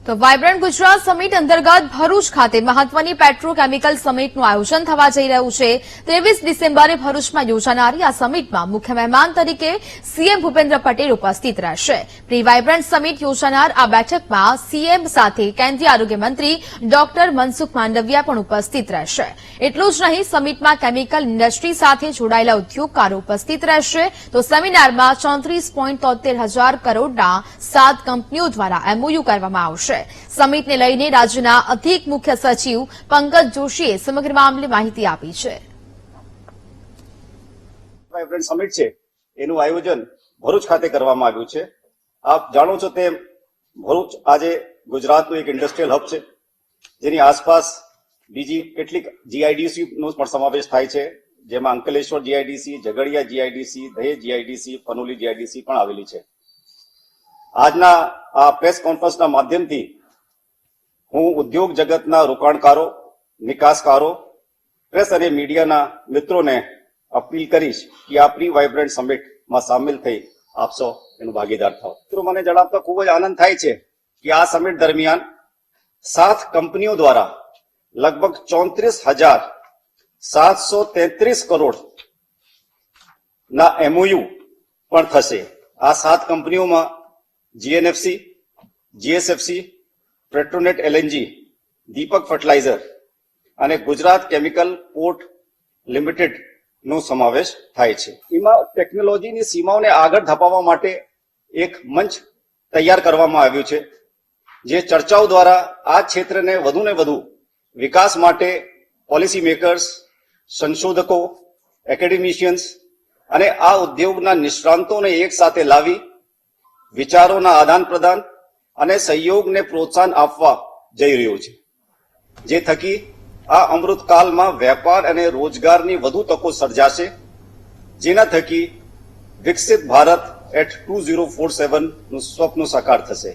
તો vibrant Gujarat summit અંતર્ગત ભરૂચ ખાતે મહત્વની પેટ્રોકેમિકલ સમિટનું આયોજન થવા જઈ રહ્યું છે। 23 ડિસેમ્બરે ભરૂચમાં યોજાનારી આ સમિટમાં મુખ્ય મહેમાન તરીકે સીએમ ભૂપેન્દ્ર પટેલ ઉપસ્થિત રહેશે। પ્રી વાયબ્રન્ટ સમિટ યોજાનાર આ બેઠકમાં સીએમ સાથે કેન્દ્રીય આરોગ્ય મંત્રી ડોક્ટર મનસુખ માંડવિયા પણ ઉપસ્થિત રહેશે। એટલું જ નહીં, સમિટમાં કેમિકલ ઇન્ડસ્ટ્રી સાથે જોડાયેલા ઉદ્યોગકારો ઉપસ્થિત રહેશે। તો સેમિનારમાં 34.73 હજાર કરોડના 7 કંપનીઓ દ્વારા એમઓયુ કરવામાં આવશે। સમિટને લઈને રાજ્યના અધિક મુખ્ય સચિવ પંકજ જોશીએ સમગ્ર મામલે માહિતી આપી છે। વાયબ્રન્ટ સમિટ છે એનું આયોજન ભરૂચ ખાતે કરવામાં આવ્યું છે। આપ જાણો છો તેમ ભરૂચ આજે ગુજરાતનું એક ઇન્ડસ્ટ્રીયલ હબ છે, જેની આસપાસ બીજી કેટલીક જીઆઈડીસી નો પણ સમાવેશ થાય છે, જેમાં અંકલેશ્વર જીઆઈડીસી, ઝઘડિયા જીઆઈડીસી, દહેજ જીઆઈડીસી, પનોલી જીઆઈડીસી પણ આવેલી છે। આજના આ પ્રેસ કોન્ફરન્સના માધ્યમથી હું ઉદ્યોગ જગતના રોકાણકારો, નિકાસકારો, પ્રેસ અને મીડિયાના મિત્રોને અપીલ કરીશ કે આ પ્રી વાયબ્રન્ટ સમિટમાં સામેલ થઈ આપ સૌ એનો ભાગીદાર થાઓ। મિત્રો, મને જણાવતા ખૂબ જ આનંદ થાય છે કે આ સમિટ દરમિયાન 7 કંપનીઓ દ્વારા લગભગ 34,733 કરોડ ના એમઓયુ પણ થશે। આ 7 કંપનીઓમાં જીએનએફસી, જીએસએફસી, પેટ્રોનેટ એલએનજી, દીપક ફર્ટિલાઇઝર અને ગુજરાત કેમિકલ પોર્ટ લિમિટેડ નો સમાવેશ થાય છે। એમાં ટેકનોલોજીની સીમાઓને આગળ ધપાવવા માટે એક મંચ તૈયાર કરવામાં આવ્યું છે, જે ચર્ચાઓ દ્વારા આ ક્ષેત્રને વધુને વધુ વિકાસ માટે પોલિસી મેકર્સ, સંશોધકો, એકેડેમિશિયન્સ અને આ ઉદ્યોગના નિષ્ણાંતોને એક સાથે લાવી વિચારોના આદાન પ્રદાન અને સહયોગને પ્રોત્સાહન આપવા જઈ રહ્યું છે, જે થકી આ અમૃતકાળમાં વેપાર અને રોજગારની વધુ તકો સર્જાશે, જેના થકી વિકસિત ભારત એટ 2047 નું સ્વપ્ન સાકાર થશે।